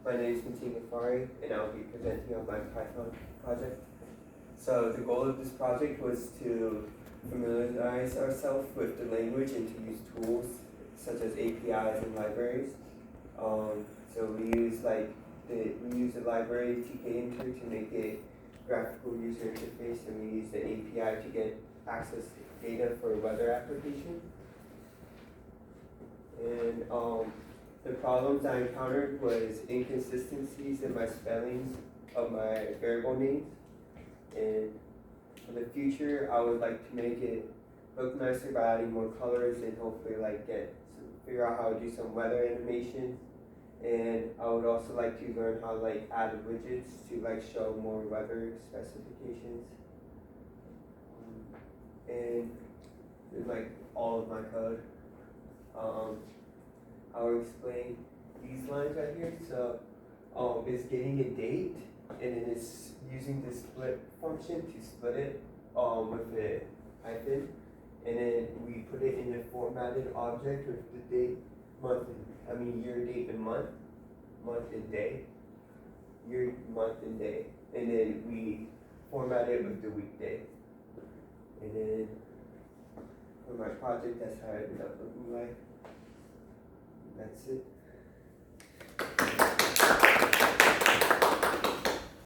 My name is Matin G, and I'll be presenting on my Python project. So the goal of this project was to familiarize ourselves with the language and to use tools such as APIs and libraries. So we use the library TK-Inter to make a graphical user interface, and we use the API to get access to data for weather application. And the problems I encountered was inconsistencies in my spellings of my variable names. And for the future, I would like to make it look nicer by adding more colors and hopefully figure out how to do some weather animations. And I would also like to learn how to add widgets to show more weather specifications. And all of my code. I'll explain these lines right here. So it's getting a date, and then it's using the split function to split it with a hyphen, and then we put it in a formatted object with the date, year, date, and month and day, year, month, and day, and then we format it with the weekday, and then for my project, that's how it ended up looking like. That's it.